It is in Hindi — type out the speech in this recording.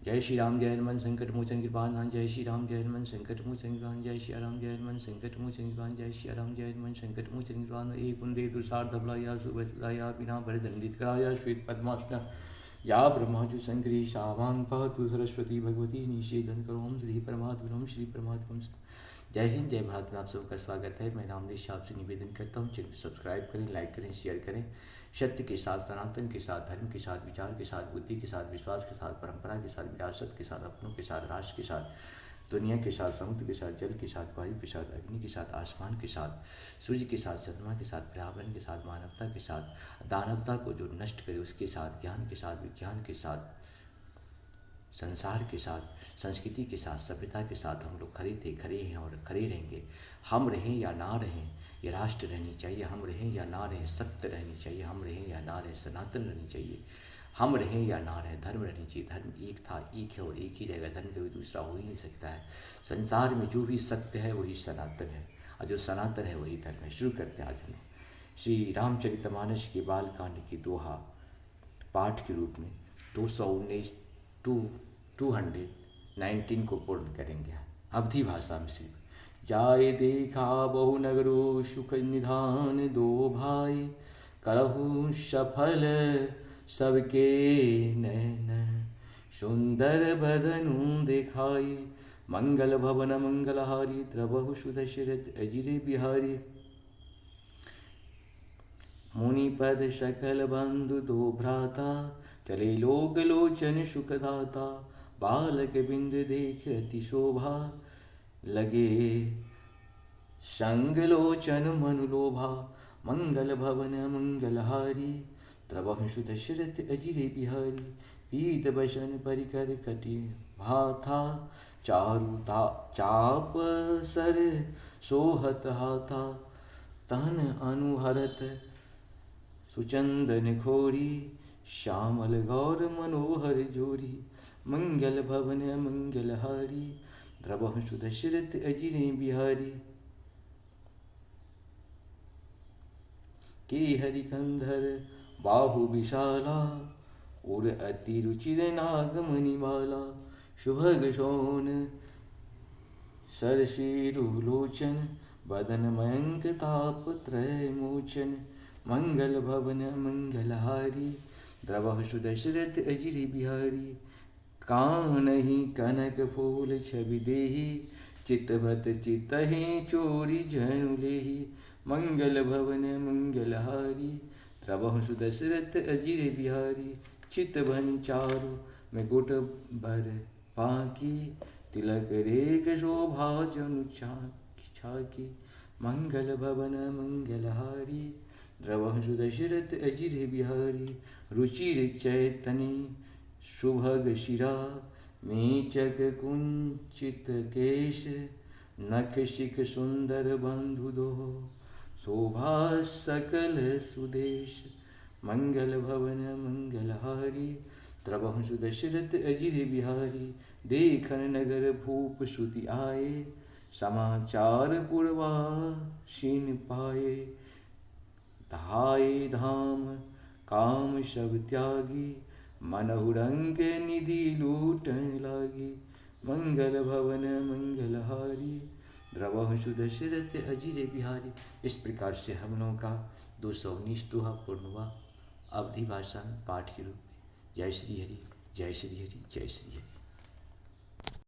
जय श्री राम, जय हनुमान संकट मोचन कृपानाथ। जय श्री राम, जय हनुमान संकट मोचन कृपानाथ। जय श्री राम, जय हनुमान संकट मोचन कृपानाथ। जय श्री राम, जय हनुमान संकट मोचन कृपानाथ। एक कुंदे दुसार धबलाया सुभद्राया बिना भरदंडित कराया श्वेत पद्मासना या ब्रह्माजु संकरी शावान पहतु सरस्वती भगवती निषेधन करो। ओम श्री परमात्मा, श्री परमात्मा। जय हिंद, जय भारत में आप सबका स्वागत है। मैं रामदेश आपसे निवेदन करता हूँ, चैनल सब्सक्राइब करें, लाइक करें, शेयर करें। सत्य के साथ, सनातन के साथ, धर्म के साथ, विचार के साथ, बुद्धि के साथ, विश्वास के साथ, परंपरा के साथ, विरासत के साथ, अपनों के साथ, राष्ट्र के साथ, दुनिया के साथ, समुद्र के साथ, जल के साथ, वायु के साथ, अग्नि के साथ, आसमान के साथ, सूर्य के साथ, चंद्रमा के साथ, पर्यावरण के साथ, मानवता के साथ, दानवता को जो नष्ट करे उसके साथ, ज्ञान के साथ, विज्ञान के साथ, संसार के साथ, संस्कृति के साथ, सभ्यता के साथ हम लोग खड़े थे, खड़े हैं और खड़े रहेंगे। हम रहें या ना रहें, ये राष्ट्र रहनी चाहिए। हम रहें या ना रहें, सत्य रहनी चाहिए। हम रहें या ना रहें, सनातन रहनी चाहिए। हम रहें या ना रहें, धर्म रहनी चाहिए। धर्म एक था, एक है और एक ही रहेगा। धर्म कभी दूसरा हो ही नहीं सकता है। संसार में जो भी सत्य है वही सनातन है, और जो सनातन है वही धर्म है। शुरू करते हैं आज हम श्री रामचरितमानस के बालकांड की दोहा पाठ के रूप में 219 को पूर्ण करेंगे अवधी भाषा में सिर्फ। जाए देखा बहु नगरो सुख निधान, दो भाई करहु सफल सबके नैन, सुंदर बदनु दिखाई मंगल भवन मंगलहारी, द्रवहु सुदशरथ अजिरे बिहारी। मुनिपद सकल बंधु दो भ्राता, चले लोक लोचन सुखदाता। बालक बिंद देख अति शोभा, लगे संग लोचन मनु लोभा। मंगल भवन मंगलहारी, द्रवहु सुदशरथ अजिरे बिहारी। पीत बसन परिकर कटि भाथा, चाप सर सोहत हाथा। तन अनुहरत सुचंदन खोरी, श्यामल गौर मनोहर जोरी। मंगल भवन मंगलहारी, द्रवहु सुदशरथ अजिरे बिहारी। के हरि कंधर बाहु विशाला, उर अति रुचिर नागमणि माला। शुभग शोण सरसीरु लोचन, बदन मयंक ताप त्रय मोचन। मंगल भवन मंगलहारी, द्रवहु सुदशरथ अजिरे बिहारी। कानहि कनक फूल छवि देहि, चितवत चितहि चोरी जनु लेहि। मंगल भवन मंगलहारी, द्रवहु सुदशरथ अजिरे बिहारी। चितवन चारु मुकुट बर बांकी, तिलक रेख शोभा जनु छाकी। मंगल भवन मंगलहारी, द्रवहु सुदशरथ अजिरे बिहारी। रुचिर चैतन्य सुभग शिरा, मेचक कुंचित केश। नख शिख सुंदर बंधु दो, शोभा सकल सुदेश। मंगल भवन मंगलहारी, द्रवहु सुदशरथ अजिरे बिहारी। देखन नगर भूप श्रुति आए, समाचार पुरवासिन पाए। धाये धाम काम सब त्यागी, मनहु रंग निधि लूटन लागी। मंगल भवन मंगलहारी, द्रवहु सुदशरथ अजिरे बिहारी। इस प्रकार से हम लोगों का 219 दोहा पूर्ण हुआ अवधी भाषा में पाठ के रूप में। जय श्री हरि, जय श्री हरि, जय श्री हरि।